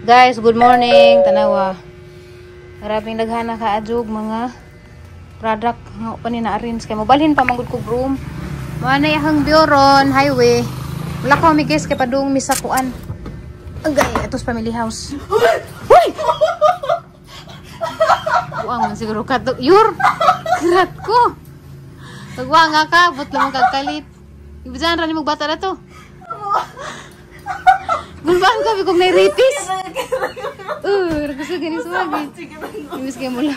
Guys, good morning. Tanawa. Maraming naghana ka adjog mga product nga pa ni na-arrange kay mobalhin pa manggod ko broom. Manay hang Bioron highway. Wala ko mi guys kay padung misakuan. Agay, atos family house. Hoy! Buang man siguro ka to. Yur! Kirat ko. Tagwa nga ka, but lamang kagkalit. Ibigyan rin mo bata na to. Gulbaan ko, bigong nairitis. Gusto ganis magi. Imbis kayo mula.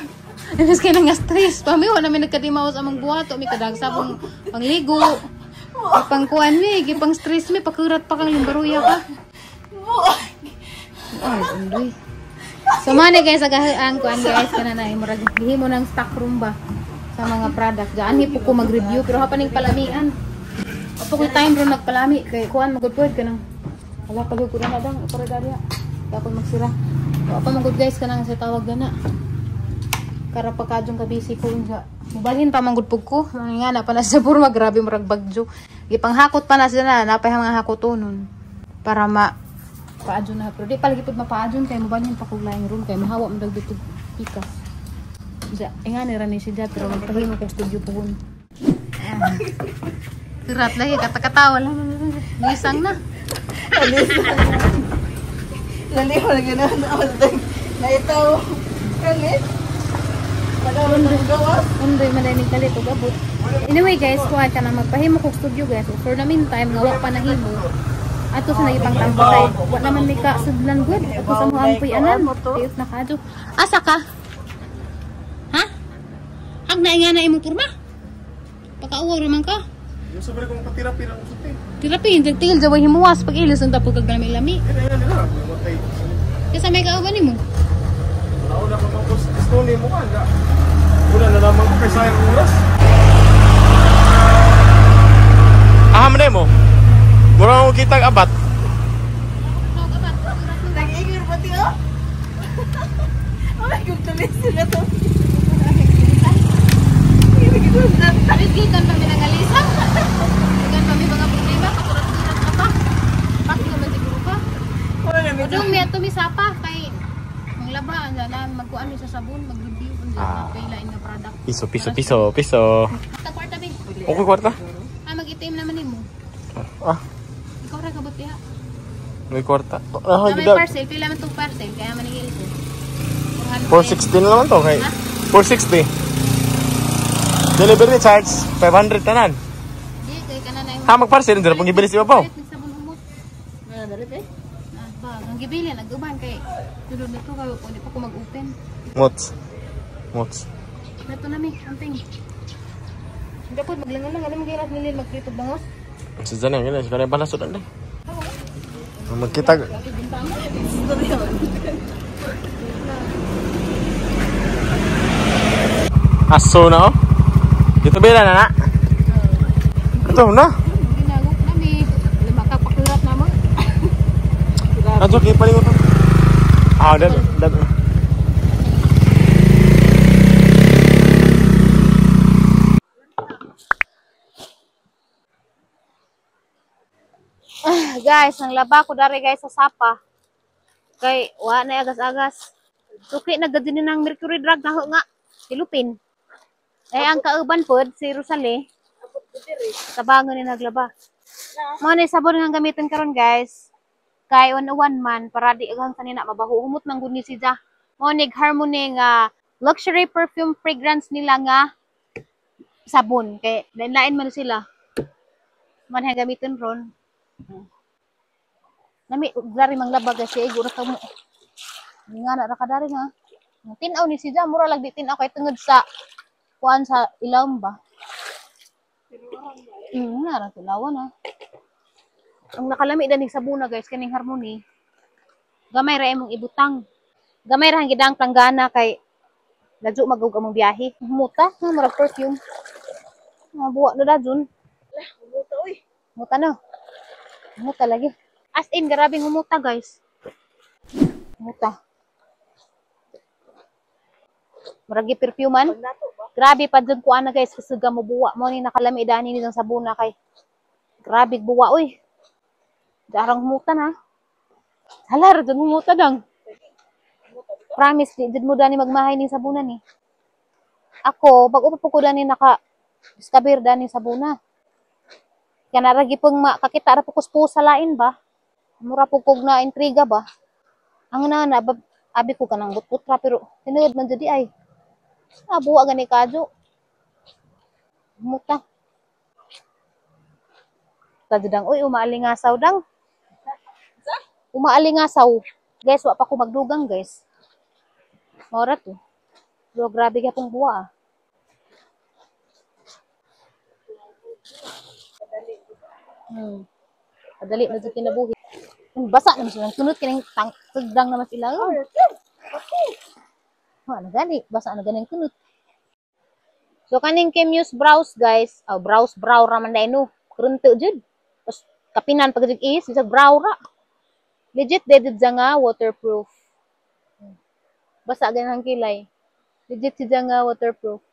Imbis kayo nang stress. Pamiho namin nagkatimaos amang buhato. May kadagsabong pangligo. Pangkuan mi, pang stress mi. Pakurat pa kang limbaruya ka. Ay, undoy. So, mani guys, agahaan ko ang guys ka na na. Himo ng stock room ba sa mga product. Diyan, hipo ko mag-review. Pero hapaning palamian. Apo ko time ron nagpalami. Kaya kuhan, magudpod ka nang. Wala pagod ko na madang. Para dali ha. Dapat magsira. Apa magud guys ka nang sa tawag na. Kara pagkadyong kabisi ko nga. Mubalhin pa manggod pug ko. Nga na pa na sa puro grabe murag bagyo. Gipanghakot pa na sila na. Napay mga hakotonon. Para paadyon na. Pero di palagi pud mapaadyon kay mubalhin pa kog laing room. Kay mahawa mo dagdito pikas. Nga ni rani siya. Pero magpahimo kay studio po hun. Tirat lagi. Kata-katawa lang. Lisang na. Lali mo na gano'n na itaw kalit. Undoy madaling kalit o gabot. Anyway guys, kuha ka na magpahimo kong studio guys. For the meantime, ngawa pa na himo. Ato sa nagipang tambutay. Wala naman may kasudlan good. Ato sa mga ampoy anan. Tiyot na kadyo. Asa ka? Ha? Hag na nga na imong kurma? Pagkauwa naman ka? Yung sabi kong patirapi ng usutin. Tirapi, tigil jaway himuwas. Pag ilis ang tapos kag lami-lami. Yan nila. Kasi may kauban ni mo. Wala ka tapos stone mo ka. Wala na naman ko kay sayang oras. Aham na mo. Mura mo kitang abat. Nag-igir pati oh. Ay, kung tulis sila to. Gikan kami ng alisa. Gikan kami mga problema. Paturat-turat ka pa. Pati naman siguro pa. Udong may ato misapa. Kay ang laba. Magkuhan sa sabon. Mag-review. Pailain na product. Piso. Sa kwarta ba? Okay, kwarta. Mag-itim naman ni mo. Ikaw rin kabot ya. May kwarta. May parcel. Pila man itong parcel. Kaya manigil ko. 460 na naman to. Okay. 460. Delivery charge 500 tanan. Di, kay ka na Magparcel din pag ibili si Babaw. Sabon humot. Dalit eh. Ang gibili, nag-uban kay tulog na ito, hindi pa ko mag-open. Mots. Nato na mi, amping. Hindi po, maglangan lang, alam mo kaya nilil magkritog bangos? Sa dyan yan, sa kanya panasod na. Magkita. Aso na oh. Dito bila na. Ito na. Ginagok namin. Makapakirap naman. Ato kayo paling ito. Dat. Guys, ang laba ko dari guys sa sapa. Kay, wala na agas-agas. Suki na gadin ng mercury drug na nga. Silupin. Ang kauban po, si Rosale. Tabangon ni naglaba. Mga sabon nga gamitin karon guys. Kay 101 man para di agang kanina mabaho. Humot man gud ni siya. Monig Harmony nga luxury perfume fragrance nila nga sabon. Kay lain man sila. Man gamitin ron. Nami dari mang laba guys, iguro ta mo. Nga na ra kadari nga. Tinaw ni siya mura lang di tinaw kay tungod sa kuan sa ilawom ba? Nara tilawan na. Ang nakalami danig sabuna guys kaning Harmony. Gamay ra imong ibutang. Gamay ra gidang planggana kay ladyo magug among biyahe. Muta, murag perfume. Buwa na dadun. Muta oy. Muta no. Muta lagi. As in grabing humuta guys. Muta. Murag perfumean. Grabe pa dyan kuha na guys, kasi mo buwa mo ni nakalami dani nitong sabuna kay. Grabe buwa oy. Jarang humutan ha. Halar, dyan humutan lang. Promise, di jud mo dani magmahay ning sabuna ni. Ako, pag upo ko dani discover dani sabuna. Kaya naragi pong kakita ra pukus sa lain ba? Mura po kog na intriga ba? Ang abi ko kanang butbutra pero tinuod man jud ay. Buwa gani kadyo. Muta. Kadudang, uy, umaalingasaw dang. Umaalingasaw. Guys, wa pa ko magdugang, guys. Mora to. Pero grabe ka pong buwa, ah. Kadali na dito kinabuhi. Basa naman silang kunot, kinang tagdang naman sila. Nagani. Basa na ganing kunot. So, kaning Kimuse Brows, guys. Brow raman na ino. Kurunto jud. Tapos, kapinan pag is, isa brow ra. Legit, deded nga waterproof. Basa ganang kilay. Legit siya nga waterproof.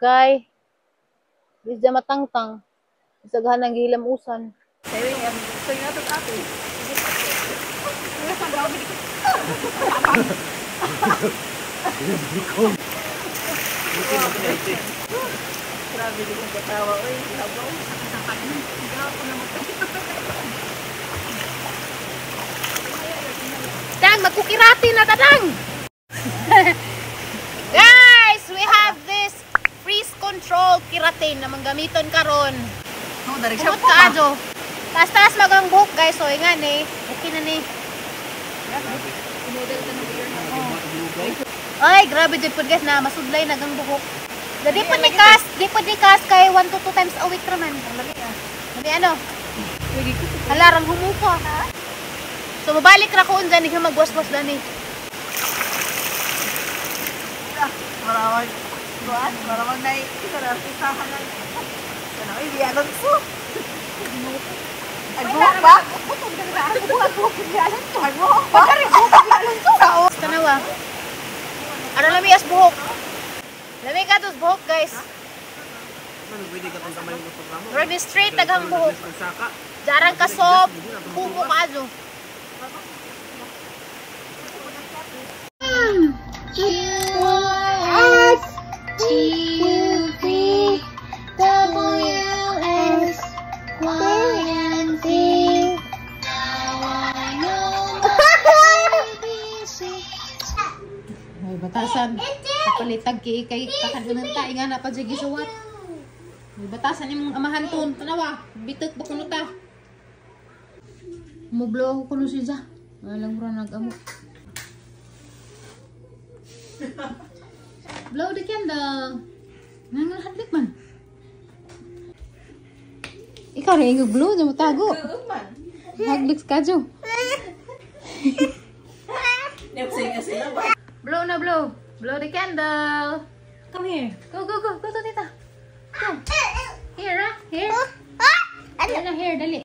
Kay, bisa matangtang. Isagahan ng gilamusan. Sabi nga, gusto nga ito ate. Grabe din ang katawa. Uy, sabaw. Dang, magkukirati na tadang! Guys, we have this freeze control keratin na manggamiton karon. No, dari siya Bukod ka adyo. Taas-taas magang buhok, guys. So, nga ni. Okay na ni. Ay, grabe dyan po guys na masudlay na gang buhok. Di po ni cast kay 1 to 2 times a week raman. Hindi ano? Halarang humuko. So, mabalik ra ko dyan. Hindi magwas-was dyan eh. Maramag. Doan, maramag na ito na pisahan lang. Ano, hindi alam so. Agbuhok ba? Agbuhok ba? Tanawa. Ano lami as buhok? Lami ka tos buhok, guys. Rodi straight tagang buhok. Jarang ka sob. Buhok ka adyo. Ay, batasan. Kapalitag kay kakadunan ta. Inga na pa dyan gisuwat. May batasan yung amahan ton. Tanawa. Bitok ba kuno ta? Mublo ako kuno siya. Walang mura nag-amok. Blow the candle. Nanganghadlik man. Ikaw rin yung blow. Diyan mo tago. Haglik ka dyan. Blow na blow. Blow the candle. Come here. Go, go, go. Go to tita. Go. Here, ah. Here. Here na, here. Dali.